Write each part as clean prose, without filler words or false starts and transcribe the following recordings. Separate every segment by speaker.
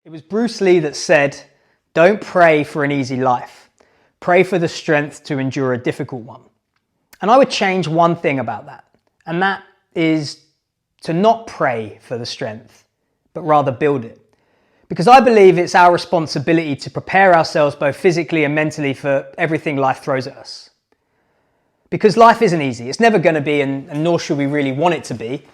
Speaker 1: It was Bruce Lee that said, "Don't pray for an easy life. Pray for the strength to endure a difficult one." And I would change one thing about that, and that is to not pray for the strength, but rather build it. Because I believe it's our responsibility to prepare ourselves both physically and mentally for everything life throws at us. Because life isn't easy. It's never going to be, and nor should we really want it to be.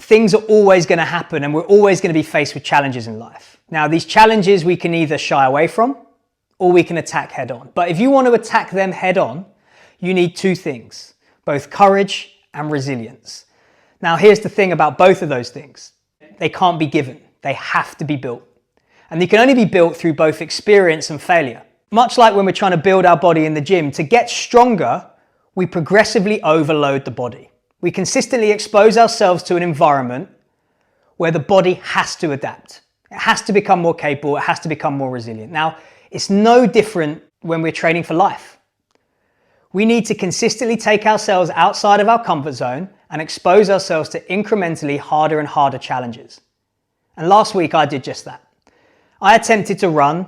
Speaker 1: Things are always going to happen, and we're always going to be faced with challenges in life. Now, these challenges we can either shy away from or we can attack head on. But if you want to attack them head on, you need two things, both courage and resilience. Now, here's the thing about both of those things. They can't be given. They have to be built. And they can only be built through both experience and failure. Much like when we're trying to build our body in the gym, to get stronger, we progressively overload the body. We consistently expose ourselves to an environment where the body has to adapt. It has to become more capable. It has to become more resilient. Now, it's no different when we're training for life. We need to consistently take ourselves outside of our comfort zone and expose ourselves to incrementally harder and harder challenges. And last week I did just that. I attempted to run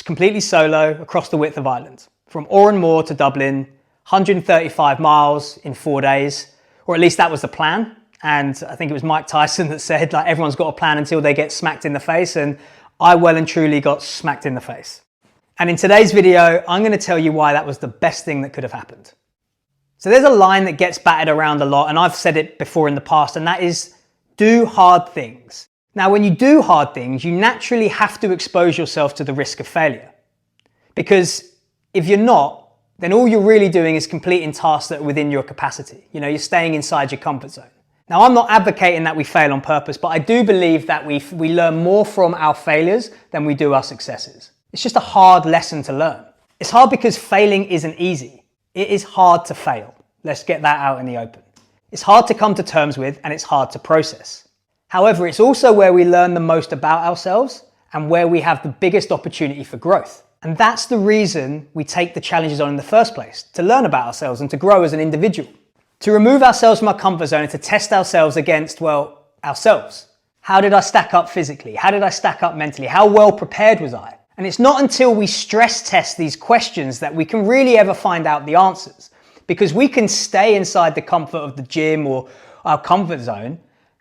Speaker 1: completely solo across the width of Ireland, from Oranmore to Dublin, 135 miles in 4 days. Or at least that was the plan. And I think it was Mike Tyson that said, like, everyone's got a plan until they get smacked in the face. And I well and truly got smacked in the face. And in today's video, I'm going to tell you why that was the best thing that could have happened. So there's a line that gets batted around a lot, and I've said it before in the past, and that is, do hard things. Now, when you do hard things, you naturally have to expose yourself to the risk of failure. Because if you're not, then all you're really doing is completing tasks that are within your capacity. You know, you're staying inside your comfort zone. Now, I'm not advocating that we fail on purpose, but I do believe that we learn more from our failures than we do our successes. It's just a hard lesson to learn. It's hard because failing isn't easy. It is hard to fail. Let's get that out in the open. It's hard to come to terms with, and it's hard to process. However, it's also where we learn the most about ourselves and where we have the biggest opportunity for growth. And that's the reason we take the challenges on in the first place, to learn about ourselves and to grow as an individual. To remove ourselves from our comfort zone and to test ourselves against, well, ourselves. How did I stack up physically? How did I stack up mentally? How well prepared was I? And it's not until we stress test these questions that we can really ever find out the answers. Because we can stay inside the comfort of the gym or our comfort zone,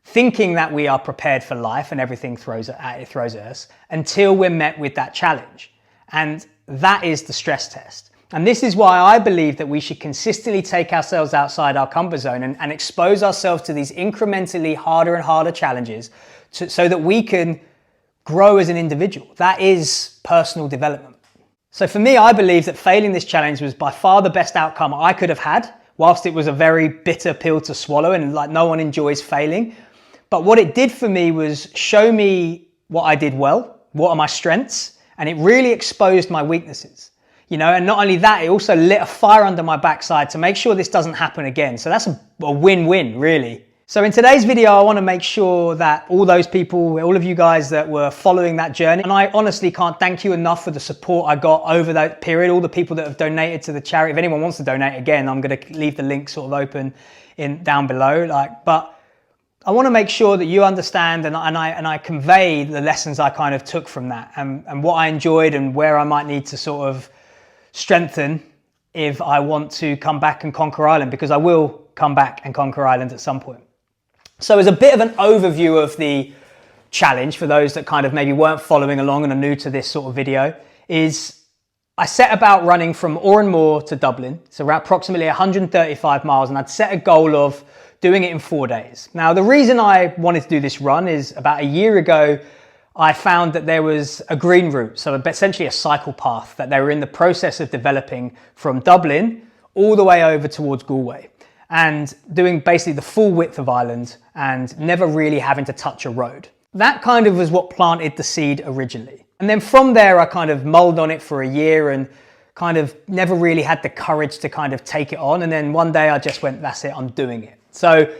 Speaker 1: thinking that we are prepared for life and everything throws at us until we're met with that challenge. And that is the stress test. And this is why I believe that we should consistently take ourselves outside our comfort zone and expose ourselves to these incrementally harder and harder challenges so that we can grow as an individual. That is personal development. So for me, I believe that failing this challenge was by far the best outcome I could have had, whilst it was a very bitter pill to swallow and like no one enjoys failing. But what it did for me was show me what I did well, what are my strengths, and it really exposed my weaknesses. You know, and not only that, it also lit a fire under my backside to make sure this doesn't happen again. So that's a win-win, really. So in today's video, I want to make sure that all those people, all of you guys that were following that journey, and I honestly can't thank you enough for the support I got over that period, all the people that have donated to the charity. If anyone wants to donate again, I'm going to leave the link sort of open down below. But I want to make sure that you understand and I convey the lessons I kind of took from that and what I enjoyed and where I might need to sort of strengthen if I want to come back and conquer Ireland, because I will come back and conquer Ireland at some point. So as a bit of an overview of the challenge for those that kind of maybe weren't following along and are new to this sort of video, is I set about running from Oranmore to Dublin. So we're approximately 135 miles, and I'd set a goal of doing it in 4 days. Now, the reason I wanted to do this run is about a year ago, I found that there was a green route, so essentially a cycle path that they were in the process of developing from Dublin all the way over towards Galway, and doing basically the full width of Ireland and never really having to touch a road. That kind of was what planted the seed originally. And then from there, I kind of mulled on it for a year and kind of never really had the courage to kind of take it on. And then one day I just went, that's it, I'm doing it. So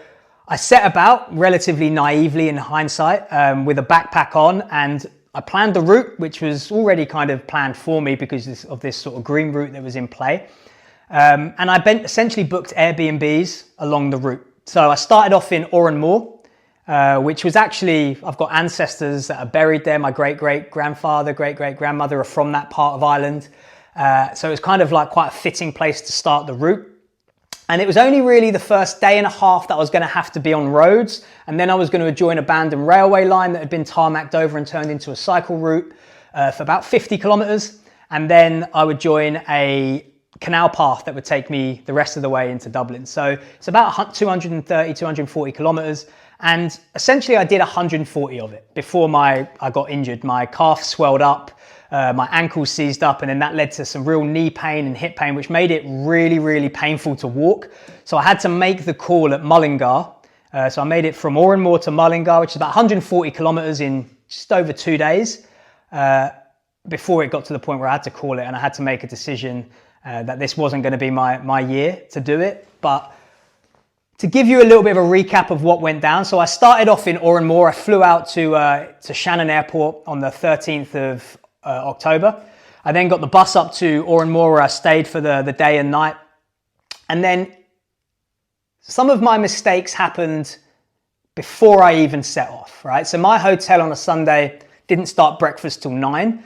Speaker 1: I set about relatively naively in hindsight with a backpack on, and I planned the route, which was already kind of planned for me because of this sort of green route that was in play. And I essentially booked Airbnbs along the route. So I started off in Oranmore which was actually, I've got ancestors that are buried there. My great-great-grandfather, great-great-grandmother are from that part of Ireland. So it was kind of like quite a fitting place to start the route. And it was only really the first day and a half that I was going to have to be on roads. And then I was going to join an abandoned railway line that had been tarmacked over and turned into a cycle route for about 50 kilometers. And then I would join a canal path that would take me the rest of the way into Dublin. So it's about 230, 240 kilometers. And essentially I did 140 of it before I got injured. My calf swelled up, my ankles seized up, and then that led to some real knee pain and hip pain, which made it really, really painful to walk. So I had to make the call at Mullingar. So I made it from Oranmore to Mullingar, which is about 140 kilometers in just over 2 days, before it got to the point where I had to call it and I had to make a decision that this wasn't going to be my year to do it. But to give you a little bit of a recap of what went down. So I started off in Oranmore. I flew out to Shannon Airport on the 13th of October. I then got the bus up to Oranmore where I stayed for the day and night. And then some of my mistakes happened before I even set off, right? So my hotel on a Sunday didn't start breakfast till 9.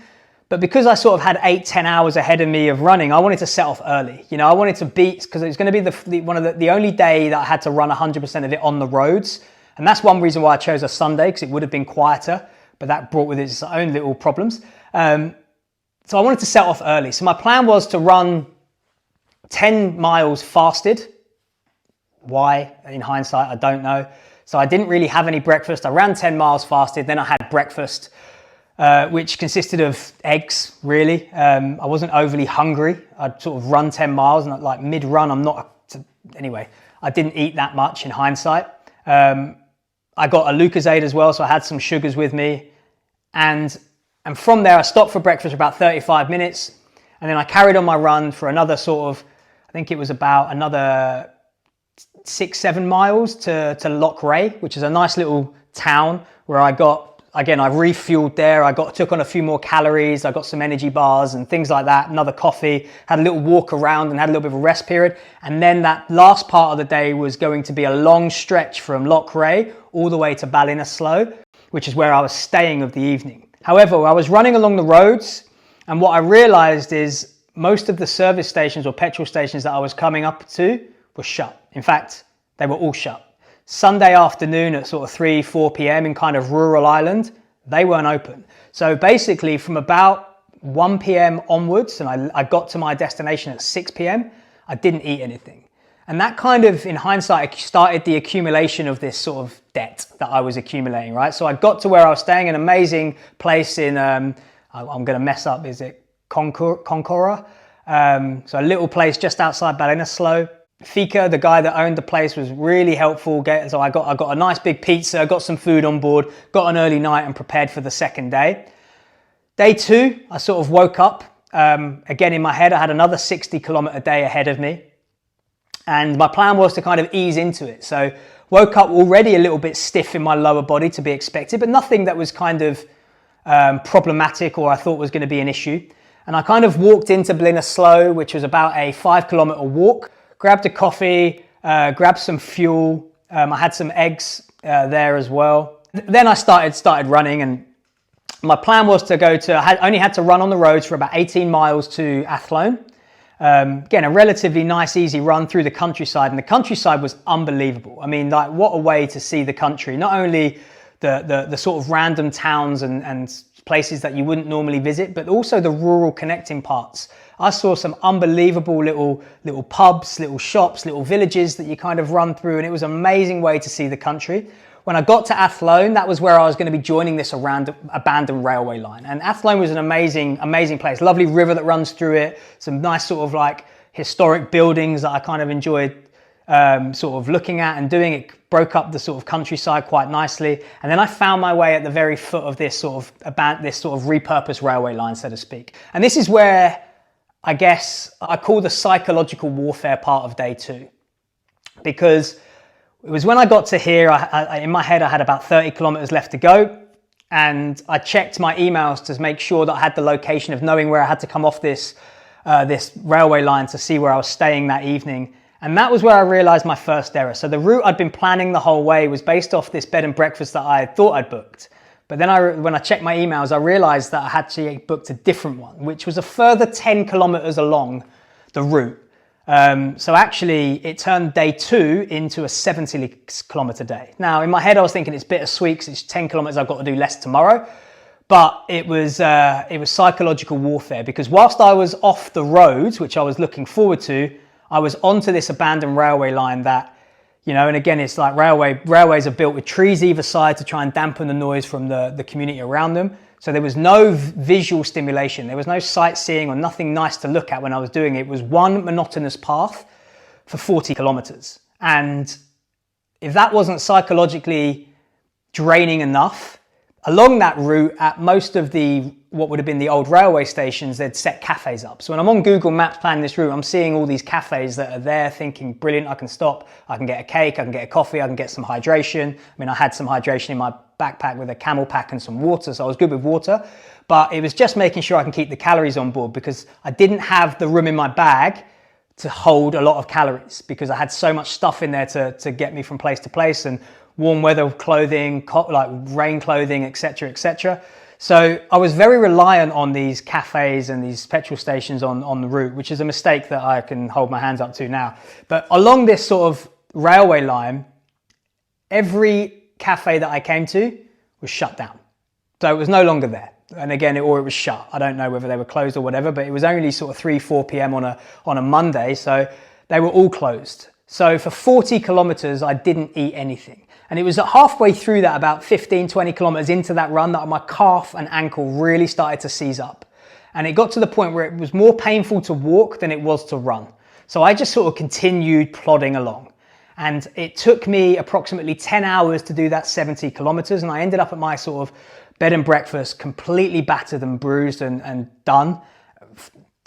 Speaker 1: But because I sort of had 8-10 hours ahead of me of running, I wanted to set off early. You know, I wanted to beat, because it was going to be the only day that I had to run 100% of it on the roads. And that's one reason why I chose a Sunday, because it would have been quieter, but that brought with it its own little problems. So I wanted to set off early. So my plan was to run 10 miles fasted. Why? In hindsight, I don't know. So I didn't really have any breakfast. I ran 10 miles fasted, then I had breakfast, which consisted of eggs, really. I wasn't overly hungry. I'd sort of run 10 miles and like mid-run, anyway, I didn't eat that much in hindsight. I got a Lucozade as well, so I had some sugars with me. And from there, I stopped for breakfast for about 35 minutes. And then I carried on my run for another sort of, I think it was about another 6-7 miles to Loughrea, which is a nice little town where I refueled there. Took on a few more calories. I got some energy bars and things like that, another coffee, had a little walk around and had a little bit of a rest period. And then that last part of the day was going to be a long stretch from Loughrea all the way to Ballinasloe, which is where I was staying of the evening. However, I was running along the roads, and what I realized is most of the service stations or petrol stations that I was coming up to were shut. In fact, they were all shut. Sunday afternoon at sort of 3-4 p.m. in kind of rural Ireland, they weren't open. So basically from about 1 p.m. onwards, and I got to my destination at 6 p.m., I didn't eat anything. And that kind of, in hindsight, started the accumulation of this sort of debt that I was accumulating, right? So I got to where I was staying, an amazing place in, I'm going to mess up, is it Concora? So a little place just outside Ballinasloe. Fika, the guy that owned the place, was really helpful. So I got a nice big pizza, got some food on board, got an early night and prepared for the second day. Day 2, I sort of woke up. Again, in my head, I had another 60-kilometer day ahead of me. And my plan was to kind of ease into it. So woke up already a little bit stiff in my lower body, to be expected, but nothing that was kind of problematic or I thought was going to be an issue. And I kind of walked into Ballinasloe, which was about a 5-kilometer walk, grabbed a coffee, grabbed some fuel. I had some eggs there as well. Then I started running, and my plan was to I only had to run on the roads for about 18 miles to Athlone. Again, a relatively nice, easy run through the countryside, and the countryside was unbelievable. I mean, like, what a way to see the country. Not only the sort of random towns and places that you wouldn't normally visit, but also the rural connecting parts. I saw some unbelievable little pubs, little shops, little villages that you kind of run through, and it was an amazing way to see the country. When I got to Athlone, that was where I was going to be joining this abandoned railway line. And Athlone was an amazing, amazing place. Lovely river that runs through it. Some nice sort of like historic buildings that I kind of enjoyed sort of looking at and doing. It broke up the sort of countryside quite nicely. And then I found my way at the very foot of this sort of repurposed railway line, so to speak. And this is where I guess I call the psychological warfare part of day 2, because it was when I got to here, in my head, I had about 30 kilometers left to go. And I checked my emails to make sure that I had the location of knowing where I had to come off this railway line to see where I was staying that evening. And that was where I realized my first error. So the route I'd been planning the whole way was based off this bed and breakfast that I thought I'd booked. But then when I checked my emails, I realized that I had actually booked a different one, which was a further 10 kilometers along the route. So actually it turned day 2 into a 70 kilometer day. Now in my head I was thinking it's bittersweet because it's 10 kilometers I've got to do less tomorrow. But it was psychological warfare, because whilst I was off the roads, which I was looking forward to, I was onto this abandoned railway line that, you know, and again, it's like railways are built with trees either side to try and dampen the noise from the community around them. So there was no visual stimulation. There was no sightseeing or nothing nice to look at when I was doing it. It was one monotonous path for 40 kilometers. And if that wasn't psychologically draining enough, along that route at most of what would have been the old railway stations, they'd set cafes up. So when I'm on Google Maps planning this route, I'm seeing all these cafes that are there thinking, brilliant, I can stop, I can get a cake, I can get a coffee, I can get some hydration. I mean, I had some hydration in my backpack with a camel pack and some water, so I was good with water. But it was just making sure I can keep the calories on board, because I didn't have the room in my bag to hold a lot of calories, because I had so much stuff in there to get me from place to place, and warm weather clothing, like rain clothing, etc., etc. So I was very reliant on these cafes and these petrol stations on the route, which is a mistake that I can hold my hands up to now. But along this sort of railway line, every cafe that I came to was shut down. So it was no longer there. And again, or it was shut. I don't know whether they were closed or whatever, but it was only sort of 4 p.m. on a Monday. So they were all closed. So for 40 kilometers, I didn't eat anything. And it was halfway through that, about 15, 20 kilometers into that run, that my calf and ankle really started to seize up. And it got to the point where it was more painful to walk than it was to run. So I just sort of continued plodding along. And it took me approximately 10 hours to do that 70 kilometers. And I ended up at my sort of bed and breakfast, completely battered and bruised and done,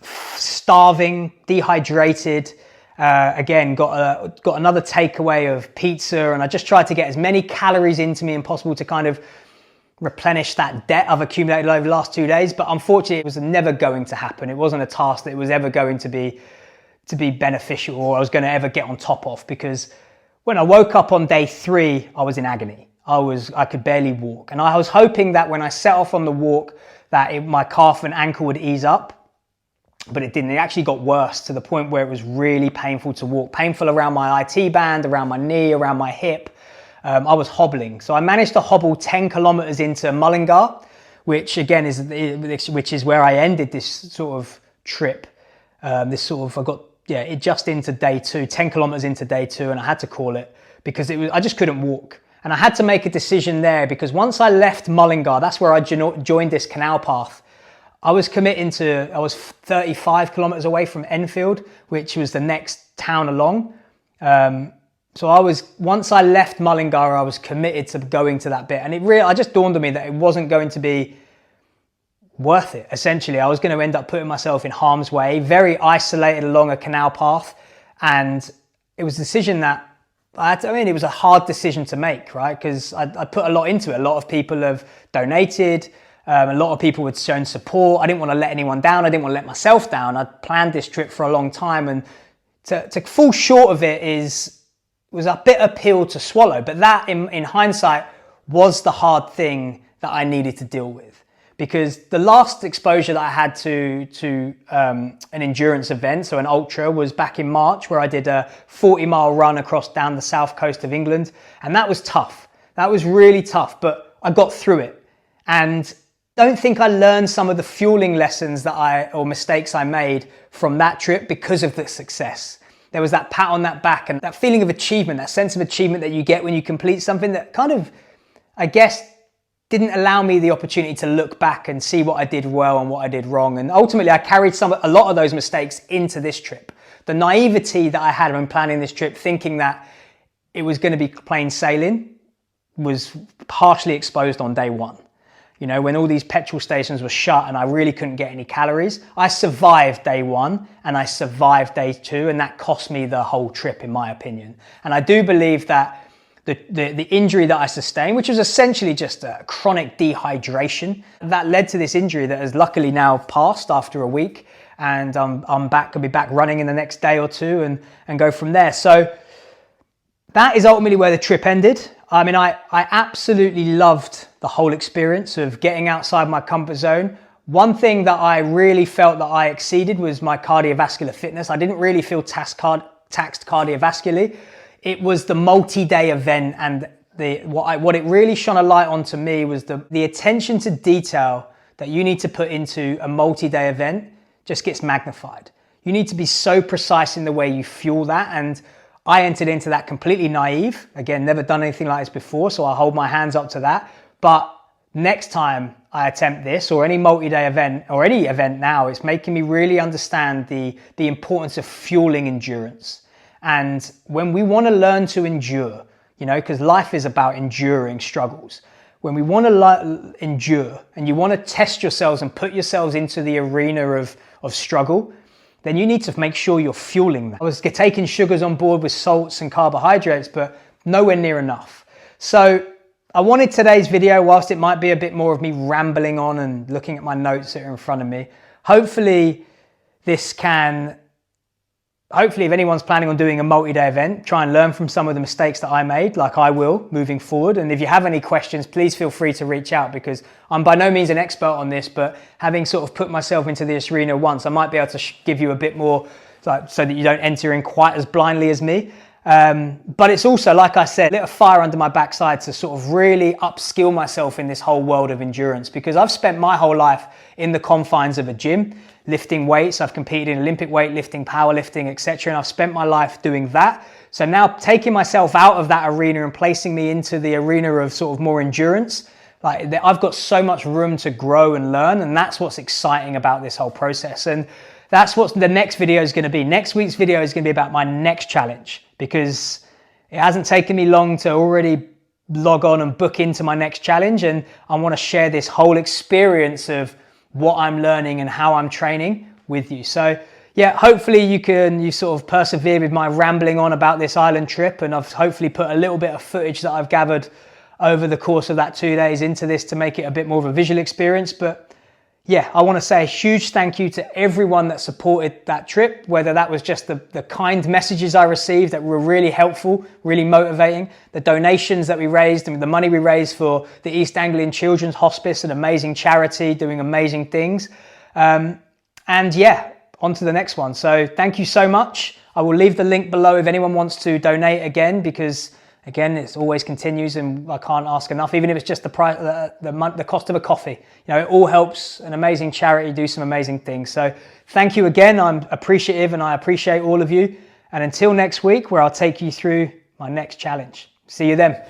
Speaker 1: starving, dehydrated. Again, got another takeaway of pizza, and I just tried to get as many calories into me as possible to kind of replenish that debt I've accumulated over the last 2 days. But unfortunately, it was never going to happen. It wasn't a task that was ever going to be beneficial, or I was going to ever get on top of, because when I woke up on day 3, I was in agony. I could barely walk, and I was hoping that when I set off on the walk that my calf and ankle would ease up. But it didn't. It actually got worse, to the point where it was really painful to walk, painful around my IT band, around my knee, around my hip. I was hobbling. So I managed to hobble 10 kilometers into Mullingar, which again is where I ended this sort of trip. It just into day 2, 10 kilometers into day 2, and I had to call it, because I just couldn't walk. And I had to make a decision there, because once I left Mullingar, that's where I joined this canal path. I was 35 kilometers away from Enfield, which was the next town along. Once I left Mullingar, I was committed to going to that bit. And it just dawned on me that it wasn't going to be worth it. Essentially, I was going to end up putting myself in harm's way, very isolated along a canal path. And it was a decision that it was a hard decision to make, right? Because I put a lot into it. A lot of people have donated. A lot of people had shown support. I didn't want to let anyone down. I didn't want to let myself down. I'd planned this trip for a long time, and to fall short of it was a bitter pill to swallow. But that, in hindsight, was the hard thing that I needed to deal with, because the last exposure that I had to an endurance event, so an ultra, was back in March, where I did a 40-mile run down the south coast of England, and that was tough. That was really tough, but I got through it. And don't think I learned some of the fueling lessons or mistakes I made from that trip because of the success. There was that pat on that back and that feeling of achievement, that sense of achievement that you get when you complete something, that kind of, I guess, didn't allow me the opportunity to look back and see what I did well and what I did wrong. And ultimately, I carried a lot of those mistakes into this trip. The naivety that I had when planning this trip, thinking that it was going to be plain sailing, was partially exposed on day 1. You know, when all these petrol stations were shut and I really couldn't get any calories, I survived day 1 and I survived day 2, and that cost me the whole trip, in my opinion. And I do believe that the injury that I sustained, which was essentially just a chronic dehydration, that led to this injury that has luckily now passed after a week. and I'm back, could be back running in the next day or two and go from there. So that is ultimately where the trip ended. I mean, I absolutely loved the whole experience of getting outside my comfort zone. One thing that I really felt that I exceeded was my cardiovascular fitness. I didn't really feel taxed cardiovascularly. It was the multi-day event, and what it really shone a light on to me was the attention to detail that you need to put into a multi-day event just gets magnified. You need to be so precise in the way you fuel that, and I entered into that completely naive. Again, never done anything like this before, so I hold my hands up to that. But next time I attempt this, or any multi-day event, or any event now, it's making me really understand the importance of fueling endurance. And when we want to learn to endure, you know, because life is about enduring struggles. When we want to endure and you want to test yourselves and put yourselves into the arena of struggle, then you need to make sure you're fueling that. I was taking sugars on board with salts and carbohydrates, but nowhere near enough. So I wanted today's video, whilst it might be a bit more of me rambling on and looking at my notes that are in front of me, hopefully if anyone's planning on doing a multi-day event, try and learn from some of the mistakes that I made, like I will moving forward. And if you have any questions, please feel free to reach out, because I'm by no means an expert on this, but having sort of put myself into this arena once, I might be able to give you a bit more, so that you don't enter in quite as blindly as me. But it's also, like I said, lit a fire under my backside to sort of really upskill myself in this whole world of endurance, because I've spent my whole life in the confines of a gym, lifting weights. I've competed in Olympic weightlifting, powerlifting, etc. And I've spent my life doing that. So now taking myself out of that arena and placing me into the arena of sort of more endurance, like I've got so much room to grow and learn. And that's what's exciting about this whole process. And that's what the next video is going to be. Next week's video is going to be about my next challenge, because it hasn't taken me long to already log on and book into my next challenge. And I want to share this whole experience of what I'm learning and how I'm training with you. So yeah, hopefully you sort of persevere with my rambling on about this island trip, and I've hopefully put a little bit of footage that I've gathered over the course of that 2 days into this to make it a bit more of a visual experience. But yeah, I want to say a huge thank you to everyone that supported that trip, whether that was just the kind messages I received that were really helpful, really motivating, the donations that we raised and the money we raised for the East Anglian Children's Hospice, an amazing charity doing amazing things. And yeah, on to the next one. So thank you so much. I will leave the link below if anyone wants to donate again, because again, it always continues and I can't ask enough, even if it's just the price, the cost of a coffee. You know, it all helps an amazing charity do some amazing things. So thank you again. I'm appreciative and I appreciate all of you. And until next week, where I'll take you through my next challenge. See you then.